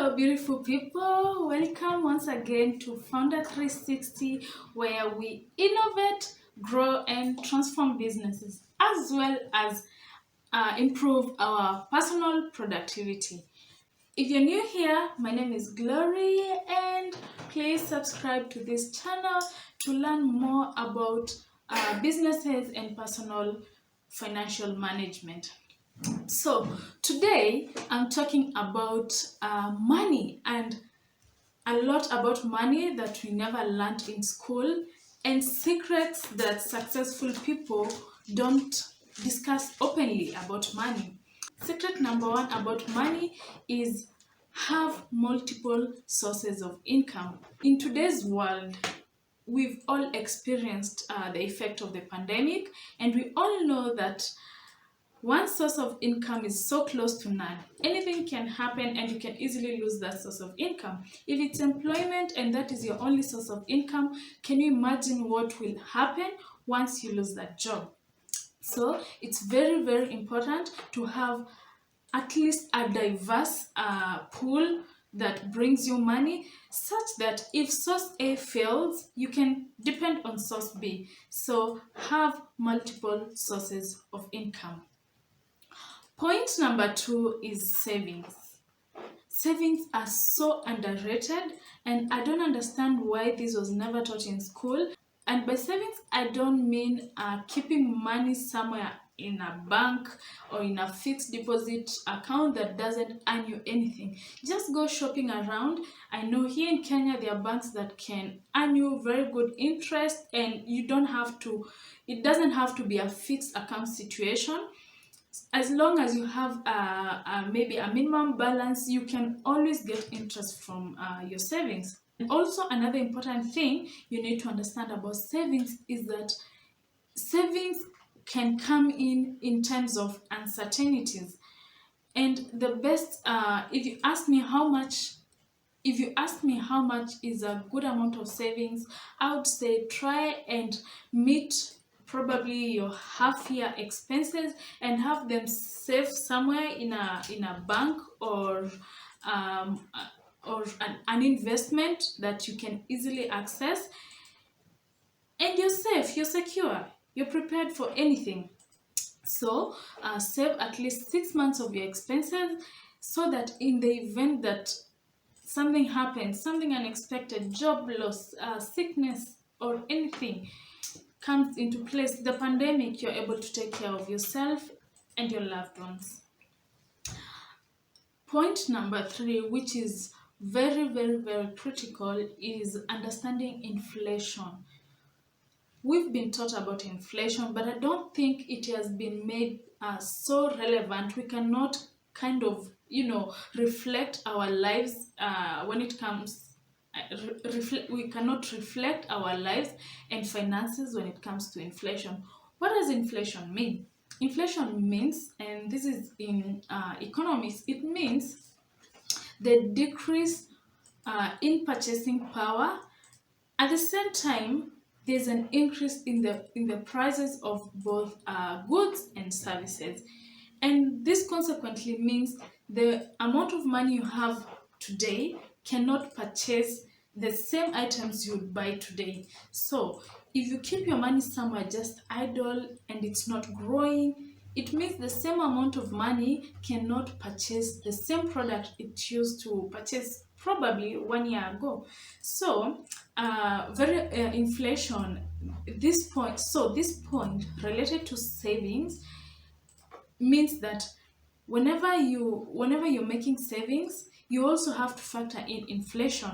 Hello, beautiful people. Welcome once again to Founder 360, where we innovate, grow, and transform businesses, as well as improve our personal productivity. If you're new here, my name is Glory, and please subscribe to this channel to learn more about businesses and personal financial management. So today I'm talking about money, and a lot about money that we never learned in school, and secrets that successful people don't discuss openly about money. Secret number one about money is have multiple sources of income. In today's world, we've all experienced the effect of the pandemic, and we all know that one source of income is so close to none. Anything can happen and you can easily lose that source of income. If it's employment and that is your only source of income, can you imagine what will happen once you lose that job? So it's very, very important to have at least a diverse pool that brings you money, such that if source A fails, you can depend on source B. So have multiple sources of income. Point number two is savings. Savings are so underrated, and I don't understand why this was never taught in school. And by savings, I don't mean keeping money somewhere in a bank or in a fixed deposit account that doesn't earn you anything. Just go shopping around. I know here in Kenya there are banks that can earn you very good interest, and you don't have to, it doesn't have to be a fixed account situation. As long as you have maybe a minimum balance, you can always get interest from your savings. And also, another important thing you need to understand about savings is that savings can come in terms of uncertainties. And the best, if you ask me how much is a good amount of savings, I would say try and meet probably your half-year expenses and have them saved somewhere in a bank or an investment that you can easily access, and you're safe, you're secure, you're prepared for anything. So save at least 6 months of your expenses, so that in the event that something happens, something unexpected, job loss, sickness, or anything comes into place, the pandemic, you're able to take care of yourself and your loved ones. Point number three, which is very, very, very critical, is understanding inflation. We've been taught about inflation, but I don't think it has been made so relevant. We cannot kind of, reflect our lives when it comes we cannot reflect our lives and finances when it comes to inflation. What does inflation mean? Inflation means, and this is in economics, it means the decrease in purchasing power. At the same time, there's an increase in the prices of both goods and services. And this consequently means the amount of money you have today cannot purchase the same items you would buy today. So if you keep your money somewhere just idle and it's not growing, it means the same amount of money cannot purchase the same product it used to purchase probably 1 year ago. So inflation, this point related to savings means that whenever you're making savings, you also have to factor in inflation.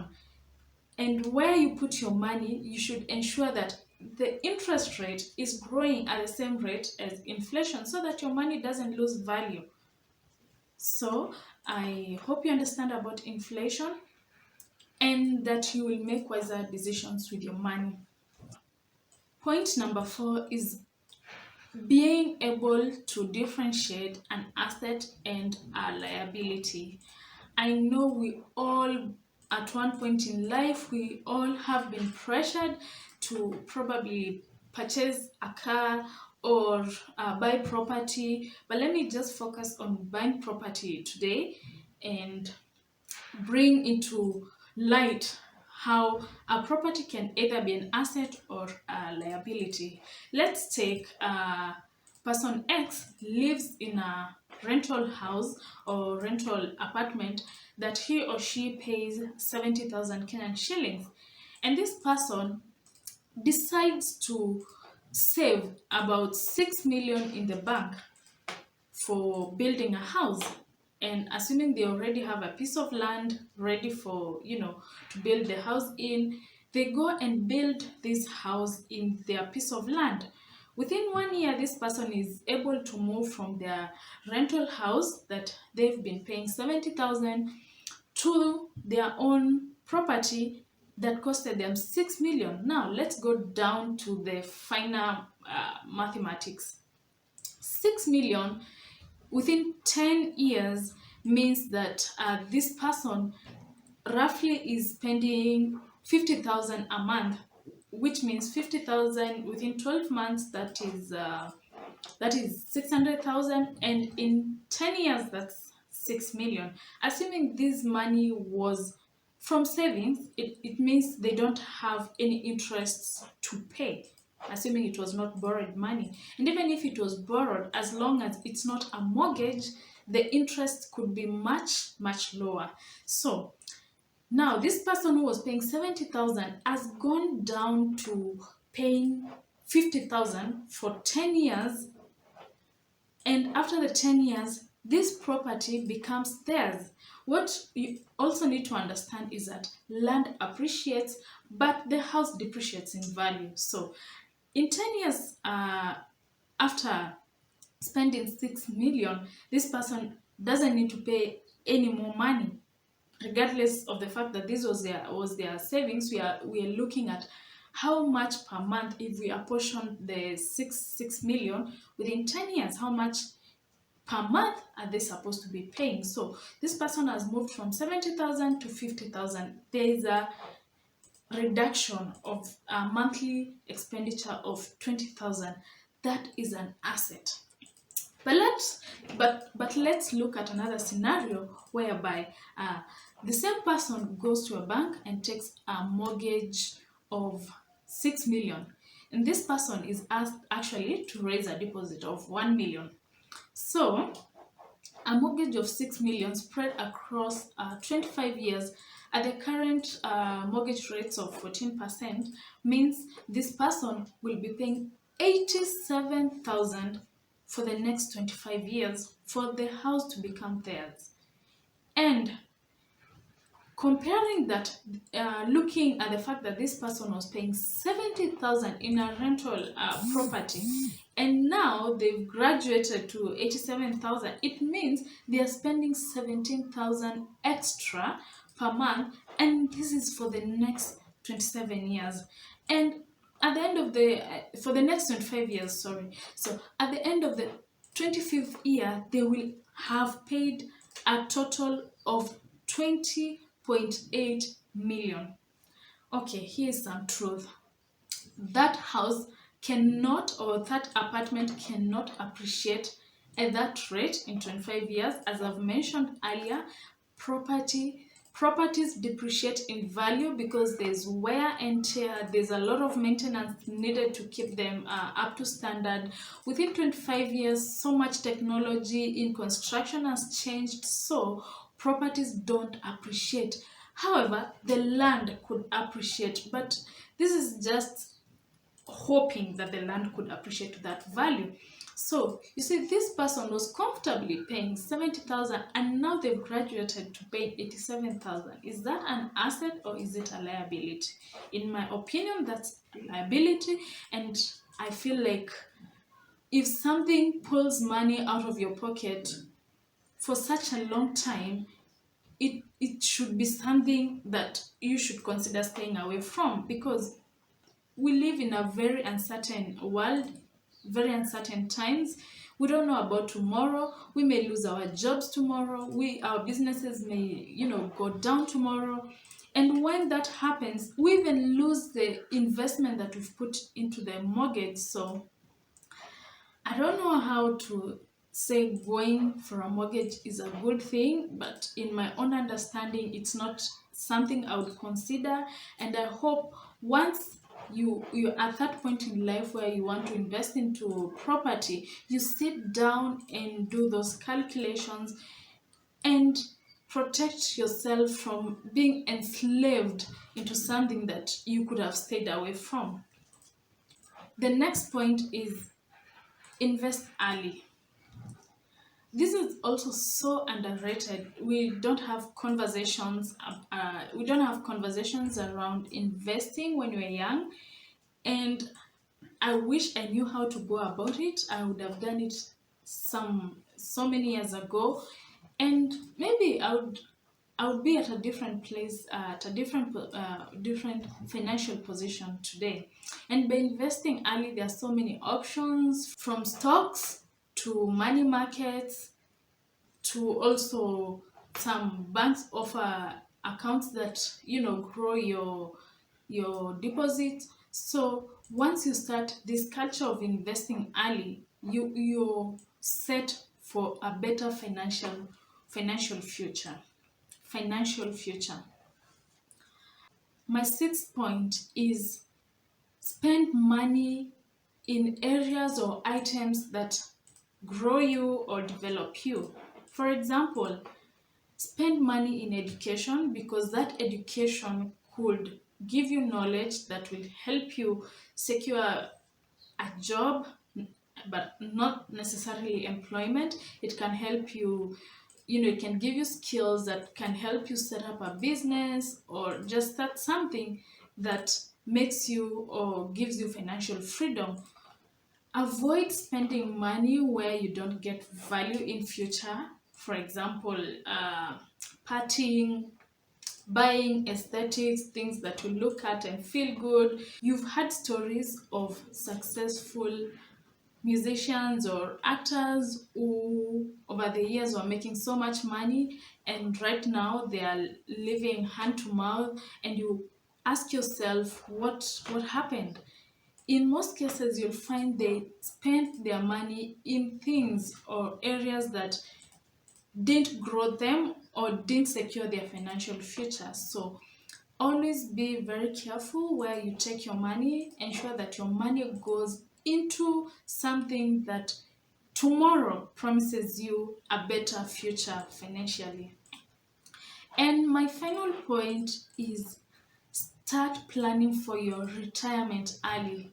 And where you put your money, you should ensure that the interest rate is growing at the same rate as inflation, so that your money doesn't lose value. So I hope you understand about inflation and that you will make wiser decisions with your money. Point number four is being able to differentiate an asset and a liability. I know we all, at one point in life, we all have been pressured to probably purchase a car or buy property, but let me just focus on buying property today. And bring into light how a property can either be an asset or a liability. Let's take person X lives in a rental house or rental apartment that he or she pays 70,000 Kenyan shillings. And this person decides to save about 6 million in the bank for building a house, and assuming they already have a piece of land ready for to build the house in, they go and build this house in their piece of land. Within 1 year, this person is able to move from their rental house that they've been paying 70,000 to their own property that costed them 6 million. Now let's go down to the final mathematics. 6 million within 10 years means that this person roughly is spending 50,000 a month, which means 50,000 within 12 months, that is 600,000, and in 10 years that's 6 million. Assuming this money was from savings, it means they don't have any interests to pay, assuming it was not borrowed money. And even if it was borrowed, as long as it's not a mortgage, the interest could be much, much lower. So now this person who was paying 70,000 has gone down to paying 50,000 for 10 years, and after the 10 years, this property becomes theirs. What you also need to understand is that land appreciates, but the house depreciates in value. So in 10 years, after spending 6 million, this person doesn't need to pay any more money, regardless of the fact that this was their savings. We are looking at how much per month, if we apportion the 6 million within 10 years, how much per month are they supposed to be paying. So this person has moved from 70,000 to 50,000. There is a reduction of a monthly expenditure of 20,000. That is an asset. But let's look at another scenario whereby the same person goes to a bank and takes a mortgage of 6 million, and this person is asked actually to raise a deposit of 1 million. So a mortgage of 6 million spread across 25 years at the current mortgage rates of 14% means this person will be paying 87,000 for the next 25 years for the house to become theirs. And comparing that, looking at the fact that this person was paying 70,000 in a rental property, and now they've graduated to 87,000, it means they are spending 17,000 extra per month, and this is for the next 27 years. And at the end of the for the next 25 years, sorry. So at the end of the 25th year, they will have paid a total of 20.8 million. Okay, here's some truth. That house cannot, or that apartment cannot appreciate at that rate in 25 years. As I've mentioned earlier, properties depreciate in value because there's wear and tear, there's a lot of maintenance needed to keep them up to standard. Within 25 years, so much technology in construction has changed, so properties don't appreciate. However, the land could appreciate, but this is just hoping that the land could appreciate to that value. So you see, this person was comfortably paying 70,000 and now they've graduated to pay 87,000. Is that an asset or is it a liability? In my opinion, that's liability, and I feel like if something pulls money out of your pocket for such a long time, it should be something that you should consider staying away from, because we live in a very uncertain world, very uncertain times. We don't know about tomorrow. We may lose our jobs tomorrow. Our businesses may, go down tomorrow. And when that happens, we even lose the investment that we've put into the mortgage. So I don't know how to say going for a mortgage is a good thing, but in my own understanding, it's not something I would consider. And I hope once you're at that point in life where you want to invest into property, you sit down and do those calculations and protect yourself from being enslaved into something that you could have stayed away from. The next point is invest early. This is also so underrated. We don't have conversations. We don't have conversations around investing when we're young, and I wish I knew how to go about it. I would have done it so many years ago, and maybe I would be at a different place, at a different financial position today. And by investing early, there are so many options, from stocks to money markets to also some banks offer accounts that grow your deposit. So once you start this culture of investing early, you're set for a better financial future. My sixth point is spend money in areas or items that grow you or develop you. For example, spend money in education, because that education could give you knowledge that will help you secure a job, but not necessarily employment. It can help you, it can give you skills that can help you set up a business or just start something that makes you or gives you financial freedom. Avoid spending money where you don't get value in future. For example, partying, buying aesthetics, things that you look at and feel good. You've had stories of successful musicians or actors who over the years were making so much money, and right now they are living hand to mouth, and you ask yourself what happened. In most cases, you'll find they spent their money in things or areas that didn't grow them or didn't secure their financial future. So always be very careful where you take your money. Ensure that your money goes into something that tomorrow promises you a better future financially. And my final point is start planning for your retirement early.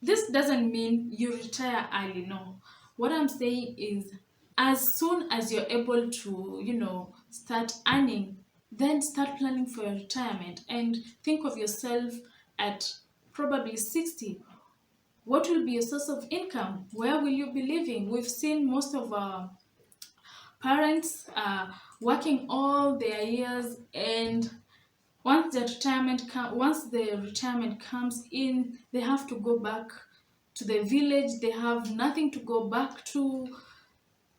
This doesn't mean you retire early, no. What I'm saying is, as soon as you're able to, start earning, then start planning for your retirement and think of yourself at probably 60. What will be your source of income? Where will you be living? We've seen most of our parents working all their years, and once the retirement comes in, they have to go back to the village. They have nothing to go back to.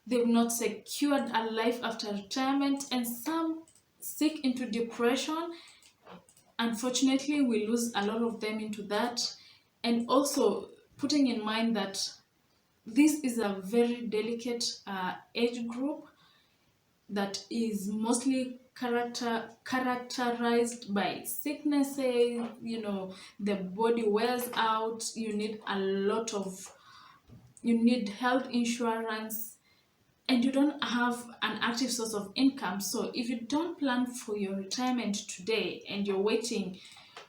They've not secured a life after retirement, and some sink into depression. Unfortunately, we lose a lot of them into that. And also putting in mind that this is a very delicate age group that is mostly characterized by sicknesses. The body wears out. You need health insurance, and you don't have an active source of income. So if you don't plan for your retirement today and you're waiting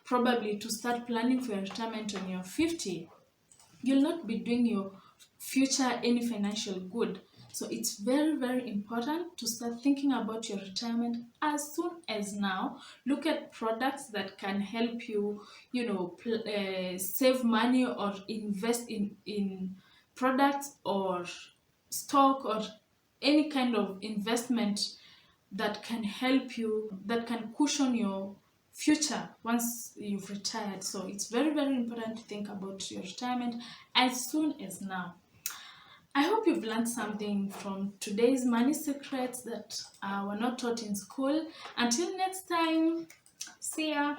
probably to start planning for your retirement when you're 50, you'll not be doing your future any financial good. So it's very, very important to start thinking about your retirement as soon as now. Look at products that can help you, save money or invest in products or stock or any kind of investment that can help you, that can cushion your future once you've retired. So it's very, very important to think about your retirement as soon as now. I hope you've learned something from today's money secrets that were not taught in school. Until next time, see ya.